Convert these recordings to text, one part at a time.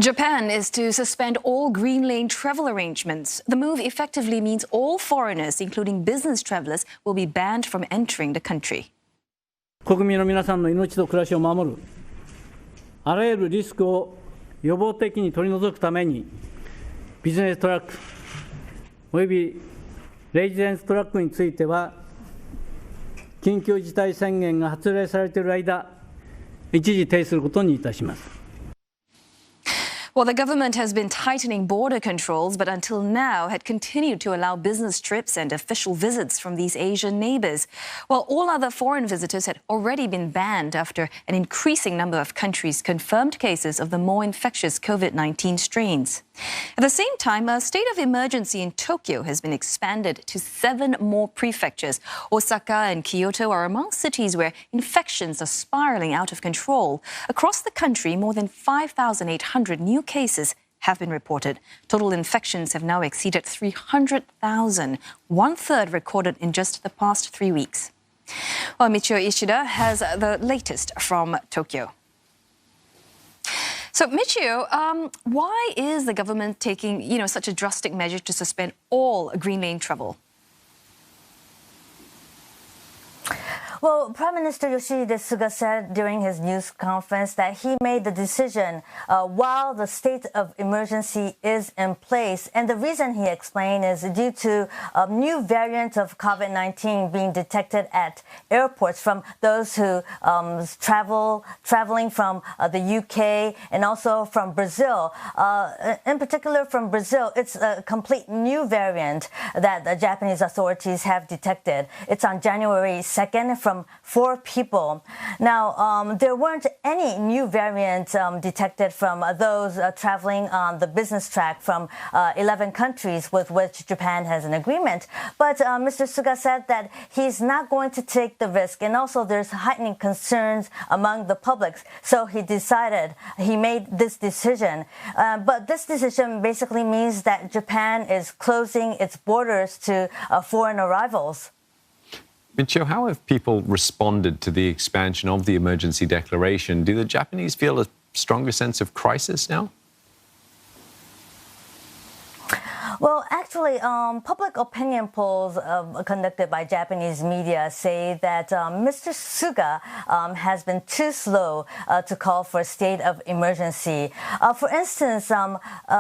Japan is to suspend all green lane travel arrangements. The move effectively means all foreigners, including business travelers, will be banned from entering the country. 国民の皆さんの命と暮らしを守る、あらゆるリスクを予防的に取り除くために、ビジネストラックおよびレジデンストラックについては、緊急事態宣言が発令されている間、一時停止することにいたします。Well, the government has been tightening border controls, but until now had continued to allow business trips and official visits from these Asian neighbors, while all other foreign visitors had already been banned after an increasing number of countries confirmed cases of the more infectious COVID-19 strains. At the same time, a state of emergency in Tokyo has been expanded to 7 more prefectures. Osaka and Kyoto are among cities where infections are spiraling out of control. Across the country, more than 5,800 new cases have been reported. Total infections have now exceeded 300,000, one-third recorded in just the past 3 weeks. Well, Michio Ishida has the latest from Tokyo. So, Michio, why is the government taking, such a drastic measure to suspend all green lane travel? Well, Prime Minister Yoshihide Suga said during his news conference that he made the decision while the state of emergency is in place. And the reason he explained is due to a new variant of COVID-19 being detected at airports from those who traveling from the UK and also from Brazil. In particular from Brazil, it's a complete new variant that the Japanese authorities have detected. It's on January 2nd from 4 people. Now, there weren't any new variants detected from those traveling on the business track from 11 countries with which Japan has an agreement. But Mr. Suga said that he's not going to take the risk. And also there's heightening concerns among the public. So he made this decision. But this decision basically means that Japan is closing its borders to foreign arrivals. Michio, how have people responded to the expansion of the emergency declaration? Do the Japanese feel a stronger sense of crisis now? Well, actually, public opinion polls conducted by Japanese media say that Mr. Suga has been too slow to call for a state of emergency. For instance,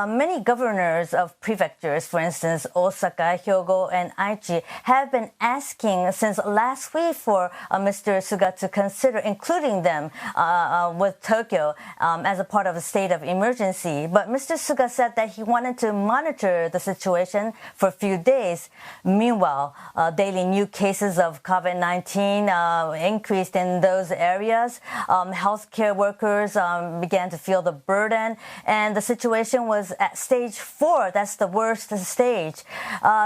many governors of prefectures, for instance, Osaka, Hyogo, and Aichi, have been asking since last week for Mr. Suga to consider including them with Tokyo as a part of a state of emergency. But Mr. Suga said that he wanted to monitor the situation for a few days. Meanwhile, daily new cases of COVID-19 increased in those areas. Healthcare workers began to feel the burden, and the situation was at stage 4. That's the worst stage.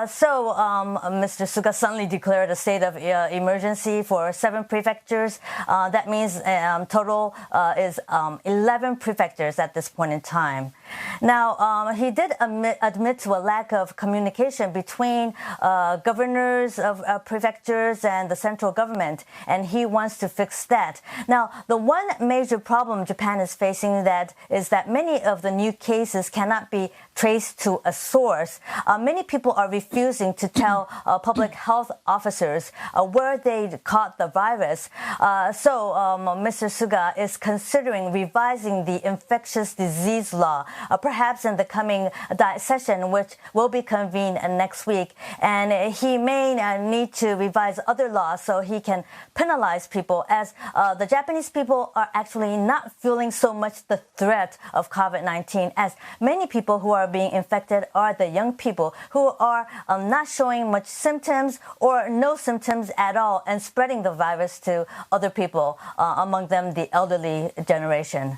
So Mr. Suga suddenly declared a state of emergency for 7 prefectures. That means total is 11 prefectures at this point in time. Now, he did admit to a lack of communication between governors of prefectures and the central government, and he wants to fix that. Now, the one major problem Japan is facing is that many of the new cases cannot be traced to a source. Many people are refusing to tell public health officers where they caught the virus. So Mr. Suga is considering revising the infectious disease law, perhaps in the coming session, which will be convened next week. And he may need to revise other laws so he can penalize people, as the Japanese people are actually not feeling so much the threat of COVID-19, as many people who are being infected are the young people who are not showing much symptoms or no symptoms at all and spreading the virus to other people, among them the elderly generation.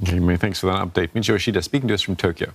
Okay, thanks for that update. Michio Ishida speaking to us from Tokyo.